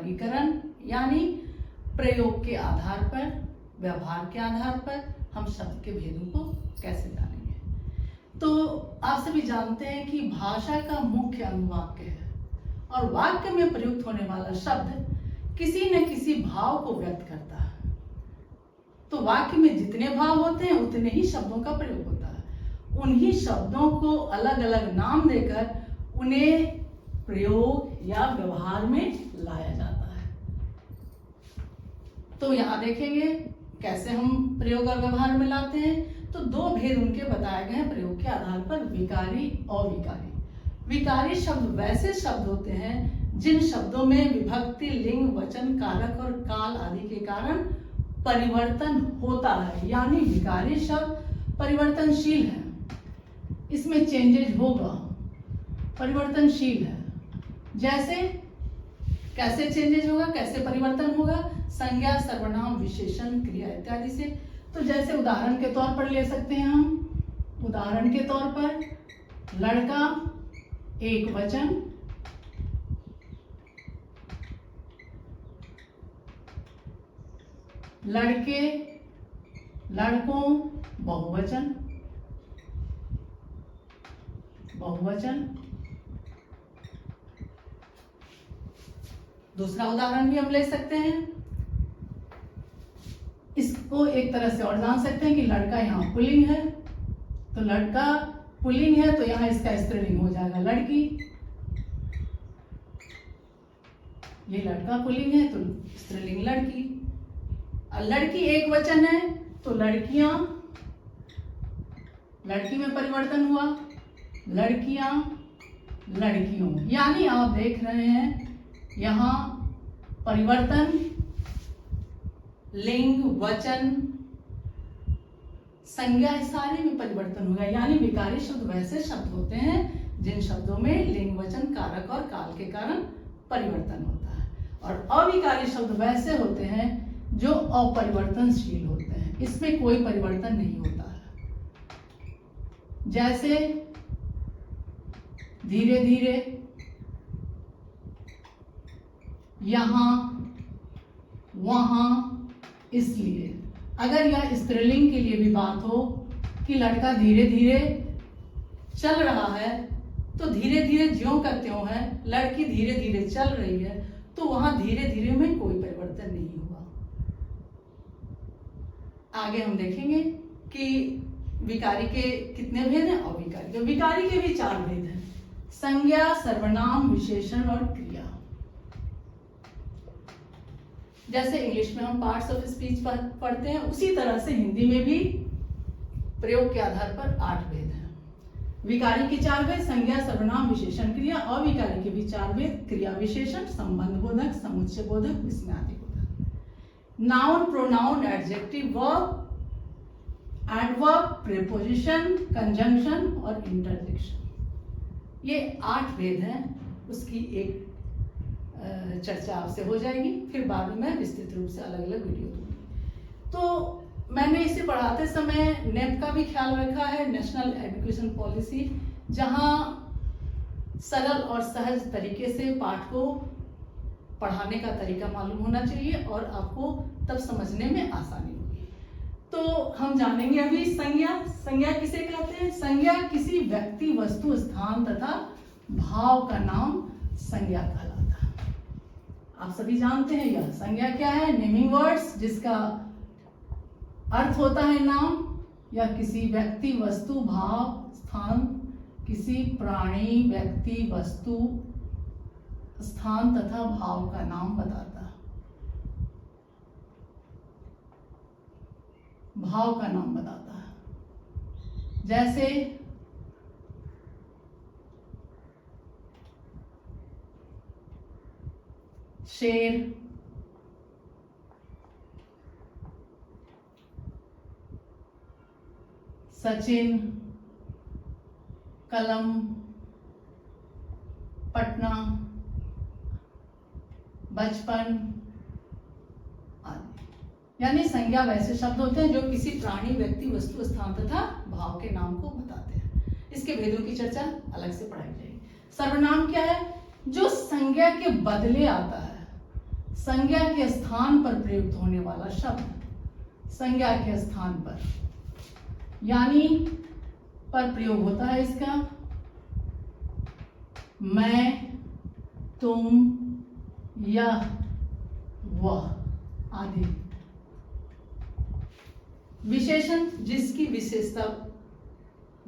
वर्गीकरण यानी प्रयोग के आधार पर, व्यवहार के आधार पर हम शब्द के भेदों को कैसे जानेंगे। तो आप सभी जानते हैं कि भाषा का मुख्य अंग वाक्य है और वाक्य में प्रयुक्त होने वाला शब्द किसी न किसी भाव को व्यक्त करता है। तो वाक्य में जितने भाव होते हैं उतने ही शब्दों का प्रयोग होता है। उन्हीं शब्दों को अलग अलग नाम देकर उन्हें प्रयोग या व्यवहार में लाया जाता है। तो यहाँ देखेंगे कैसे हम प्रयोग और व्यवहार में लाते हैं। तो दो भेद उनके बताए गए हैं प्रयोग के आधार पर, विकारी और अविकारी। विकारी शब्द वैसे शब्द होते हैं जिन शब्दों में विभक्ति, लिंग, वचन, कारक और काल आदि के कारण परिवर्तन होता है, यानी विकारी शब्द परिवर्तनशील है, इसमें चेंजेज होगा, परिवर्तनशील है। जैसे कैसे चेंजेज होगा, कैसे परिवर्तन होगा, संज्ञा, सर्वनाम, विशेषण, क्रिया इत्यादि से। तो जैसे उदाहरण के तौर पर ले सकते हैं हम, उदाहरण के तौर पर लड़का एक वचन, लड़के, लड़कों बहुवचन, बहुवचन। दूसरा उदाहरण भी हम ले सकते हैं, इसको एक तरह से और जान सकते हैं कि लड़का यहाँ पुल्लिंग है, तो लड़का पुल्लिंग है तो यहाँ इसका स्त्रीलिंग हो जाएगा लड़की। ये लड़का पुल्लिंग है तो स्त्रीलिंग लड़की। और लड़की एक वचन है तो लड़कियां, लड़की में परिवर्तन हुआ, लड़कियां, लड़कियों। यानी आप देख रहे हैं यहाँ परिवर्तन, लिंग, वचन, संज्ञा, सारे में परिवर्तन होगा। यानी विकारी शब्द वैसे शब्द होते हैं जिन शब्दों में लिंग, वचन, कारक और काल के कारण परिवर्तन होता है। और अविकारी शब्द वैसे होते हैं जो अपरिवर्तनशील होते हैं, इसमें कोई परिवर्तन नहीं होता है। जैसे धीरे धीरे, यहां, वहां, इसलिए। अगर यह स्त्रीलिंग के लिए भी बात हो कि लड़का धीरे धीरे चल रहा है, तो धीरे धीरे ज्यों का त्यों है, लड़की धीरे धीरे चल रही है, तो वहां धीरे धीरे में कोई परिवर्तन नहीं हुआ। आगे हम देखेंगे कि विकारी के कितने भेद हैं, अविकारी के। विकारी के भी 4 भेद हैं, संज्ञा, सर्वनाम, विशेषण और क्रिया। जैसे इंग्लिश में हम पार्ट्स ऑफ स्पीच पढ़ते हैं, उसी तरह से हिंदी में भी प्रयोग के आधार पर 8 भेद हैं। विकारी के 4 भेद, संज्ञा, सर्वनाम, विशेषण, क्रिया। अविकारी के भी 4 भेद, क्रिया विशेषण, संबंध बोधक, समुच्चय बोधक, विस्मयादि बोधक। Noun, pronoun, adjective, verb, adverb, preposition, conjunction और इंटरजेक्शन। ये 8 भेद हैं। उसकी एक चर्चा आपसे हो जाएगी, फिर बाद में मैं विस्तृत रूप से अलग अलग वीडियो दूंगी। तो मैंने इसे पढ़ाते समय नेप का भी ख्याल रखा है, नेशनल एजुकेशन पॉलिसी, जहां सरल और सहज तरीके से पाठ को पढ़ाने का तरीका मालूम होना चाहिए और आपको तब समझने में आसानी होगी। तो हम जानेंगे अभी संज्ञा। संज्ञा किसे कहते हैं? संज्ञा किसी व्यक्ति, वस्तु, स्थान तथा भाव का नाम संज्ञा कहलाता है। आप सभी जानते हैं यह संज्ञा क्या है? नेमिंग वर्ड्स, जिसका अर्थ होता है नाम, या किसी व्यक्ति, वस्तु, भाव, स्थान, किसी प्राणी, व्यक्ति, वस्तु, स्थान तथा भाव का नाम बताता है, भाव का नाम बताता है। जैसे शेर, सचिन, कलम, पटना, बचपन आदि। यानी संज्ञा वैसे शब्द होते हैं जो किसी प्राणी, व्यक्ति, वस्तु, स्थान तथा भाव के नाम को बताते हैं। इसके भेदों की चर्चा अलग से पढ़ाई जाएगी। सर्वनाम क्या है? जो संज्ञा के बदले आता है, संज्ञा के स्थान पर प्रयुक्त होने वाला शब्द, संज्ञा के स्थान पर, यानी पर प्रयोग होता है इसका मैं, तुम, यह, वह आदि। विशेषण जिसकी विशेषता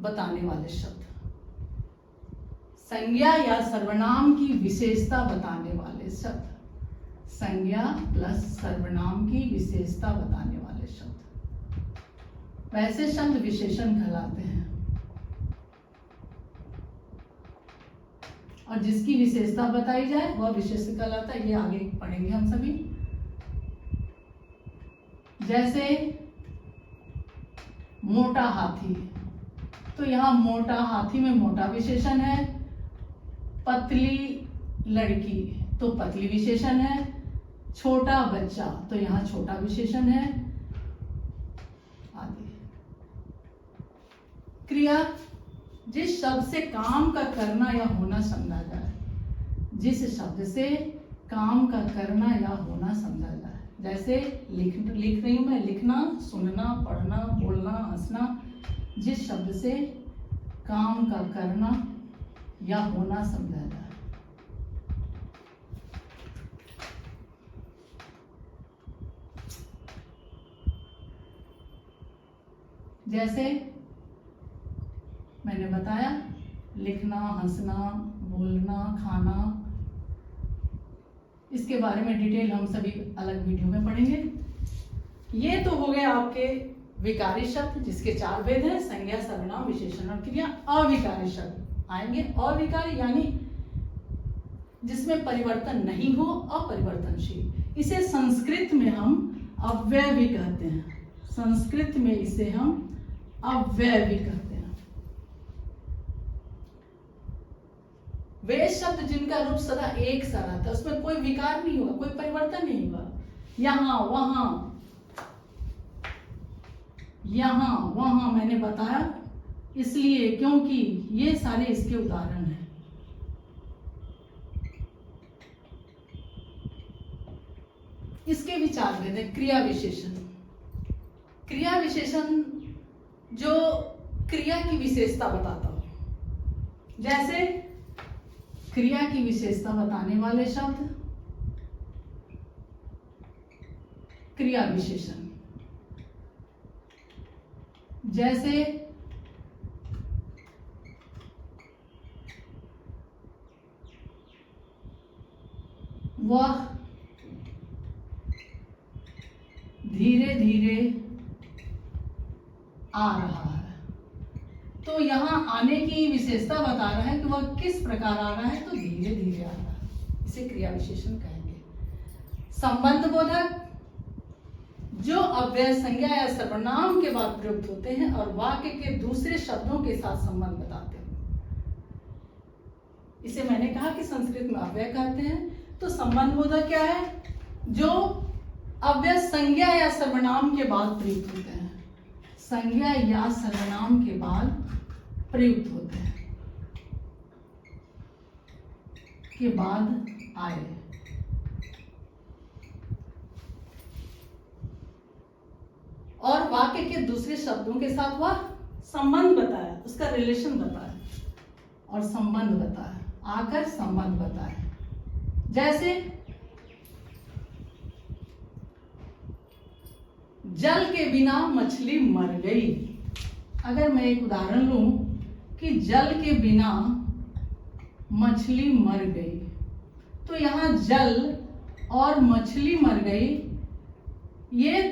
बताने वाले शब्द, संज्ञा या सर्वनाम की विशेषता बताने वाले शब्द, संज्ञा प्लस सर्वनाम की विशेषता बताने वाले शब्द, वैसे शब्द विशेषण कहलाते हैं। और जिसकी विशेषता बताई जाए वह विशेषण कहलाता है। ये आगे पढ़ेंगे हम सभी। जैसे मोटा हाथी, तो यहाँ मोटा हाथी में मोटा विशेषण है। पतली लड़की तो पतली विशेषण है। छोटा बच्चा तो यहाँ छोटा विशेषण है आदि। क्रिया जिस शब्द से काम का करना या होना समझा जाए, जिस शब्द से काम का करना या होना समझा जाए। जैसे लिख रही हूं मैं, लिखना, सुनना, पढ़ना, बोलना, हंसना, जिस शब्द से काम का करना या होना समझा जाए। जैसे मैंने बताया, लिखना, हंसना, बोलना, खाना, इसके बारे में डिटेल हम सभी अलग वीडियो में पढ़ेंगे। ये तो हो गए आपके विकारी शब्द जिसके 4 भेद हैं, संज्ञा, सर्वनाम, विशेषण और क्रिया। अविकारी शब्द आएंगे। अविकारी यानी जिसमें परिवर्तन नहीं हो, अपरिवर्तनशील। इसे संस्कृत में हम अव्यय भी कहते हैं। संस्कृत में इसे हम अव्यय भी कहते हैं। वे शब्द जिनका रूप सदा एक सा रहता है, उसमें कोई विकार नहीं होगा, कोई परिवर्तन नहीं होगा। यहां वहां, यहां वहां मैंने बताया इसलिए क्योंकि ये सारे इसके उदाहरण हैं। इसके विचार भेद है। क्रिया विशेषण, क्रिया विशेषण जो क्रिया की विशेषता बताता हो। जैसे क्रिया की विशेषता बताने वाले शब्द क्रिया विशेषण। जैसे वह धीरे धीरे आ रहा है, तो यहाँ आने की विशेषता बता रहा है कि वह किस प्रकार आ रहा है, तो धीरे धीरे आ रहा है। इसे क्रिया विशेषण कहेंगे। संबंध बोधक जो अव्यय, संज्ञा या सर्वनाम के बाद प्रयुक्त होते हैं और वाक्य के दूसरे शब्दों के साथ संबंध बताते हैं। इसे मैंने कहा कि संस्कृत में अव्यय कहते हैं। तो संबंध बोधक क्या है? जो अव्यय संज्ञा या सर्वनाम के बाद प्रयुक्त होते हैं। संज्ञा या सर्वनाम के बाद प्रयुक्त होते हैं, के बाद आए। और वाक्य के दूसरे शब्दों के साथ वह संबंध बताया, उसका रिलेशन बताया और संबंध बताया, आकर संबंध बताया। जैसे जल के बिना मछली मर गई। अगर मैं एक उदाहरण लूं कि जल के बिना मछली मर गई, तो यहां जल और मछली मर गई, ये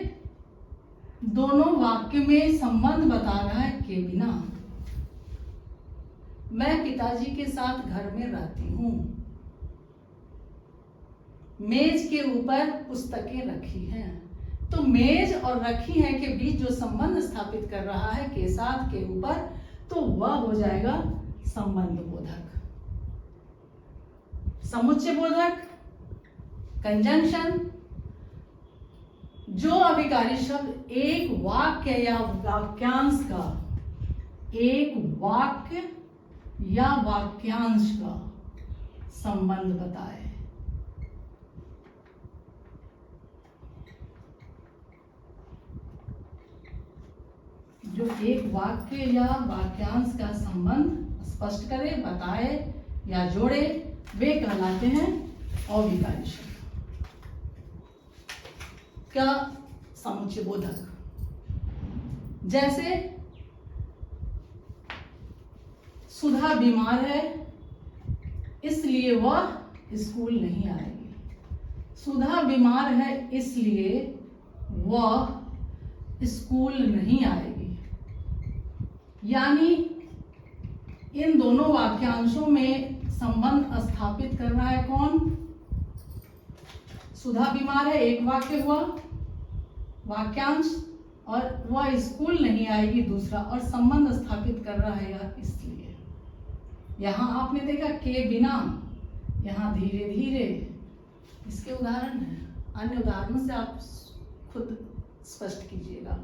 दोनों वाक्य में संबंध बता रहा है के बिना। मैं पिताजी के साथ घर में रहती हूं। मेज के ऊपर पुस्तकें रखी हैं, तो मेज और रखी है के बीच जो संबंध स्थापित कर रहा है के साथ, के ऊपर, तो वह हो जाएगा संबंध बोधक। समुच्चय बोधक, कंजंक्शन, जो अभिकारी शब्द एक वाक्य या वाक्यांश का, एक वाक्य या वाक्यांश का संबंध बताए। जो एक वाक्य या वाक्यांश का संबंध स्पष्ट करे, बताए या जोड़े, वे कहलाते हैं अविकारी शब्द। क्या समुच्चय बोधक, जैसे सुधा बीमार है इसलिए वह स्कूल नहीं आएगी। सुधा बीमार है इसलिए वह स्कूल नहीं आएगी। यानी इन दोनों वाक्यांशों में संबंध स्थापित कर रहा है कौन? सुधा बीमार है एक वाक्य हुआ वाक्यांश, और वह स्कूल नहीं आएगी दूसरा, और संबंध स्थापित कर रहा है इसलिए। यहां आपने देखा के बिना, यहां धीरे धीरे, इसके उदाहरण है। अन्य उदाहरणों से आप खुद स्पष्ट कीजिएगा।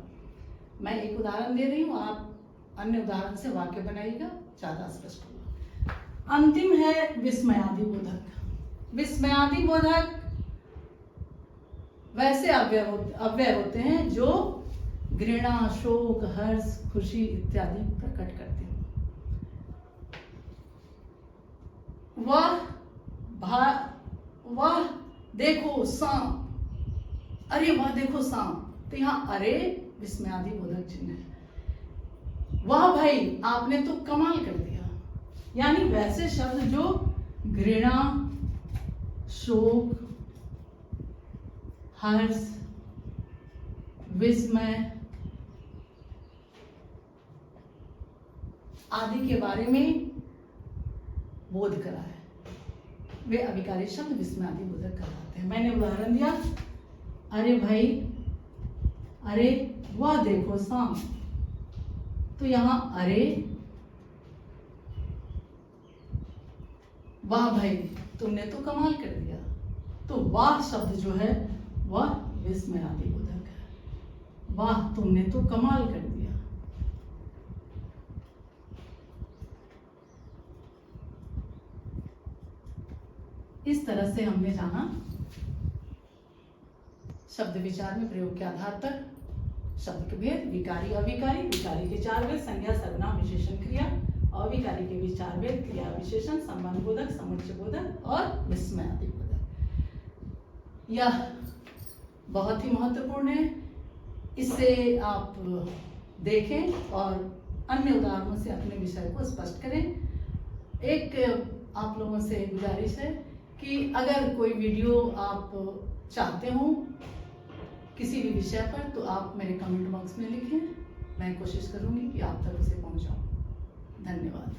मैं एक उदाहरण दे रही हूं, आप अन्य उदाहरण से वाक्य बनाइएगा, ज्यादा स्पष्ट होगा। अंतिम है विस्मयादि बोधक। विस्मयादि बोधक वैसे अव्यय होते हैं जो घृणा, शोक, हर्ष, खुशी इत्यादि प्रकट करते हैं। वह देखो सांप, अरे वह देखो सांप, तो यहाँ अरे विस्मयादि बोधक चिन्ह है। वाह भाई आपने तो कमाल कर दिया, यानी वैसे शब्द जो घृणा, शोक, हर्ष, विस्मय आदि के बारे में बोध करा है, वे अविकारी शब्द विस्मयादि बोधक कहलाते हैं। मैंने उदाहरण दिया, अरे भाई, अरे वह देखो सांप, तो यहां अरे, वाह भाई तुमने तो कमाल कर दिया, तो वाह शब्द जो है वह विस्मयादि बोधक है। वाह तुमने तो कमाल कर दिया। इस तरह से हमने जाना शब्द विचार में प्रयोग के आधार पर शब्द के भेद, विकारी अविकारी, विकारी के चार भेद, संज्ञा सर्वनाम विशेषण क्रिया, अविकारी के भी चार भेद, क्रिया विशेषण, संबंध बोधक, समुच्चय बोधक और विस्मयादि बोधक। यह बहुत ही महत्वपूर्ण है, इसे आप देखें और अन्य उदाहरणों से अपने विषय को स्पष्ट करें। एक आप लोगों से गुजारिश है कि अगर कोई वीडियो आप चाहते हो किसी भी विषय पर, तो आप मेरे कमेंट बॉक्स में लिखें, मैं कोशिश करूंगी कि आप तक उसे पहुंचाऊं। धन्यवाद।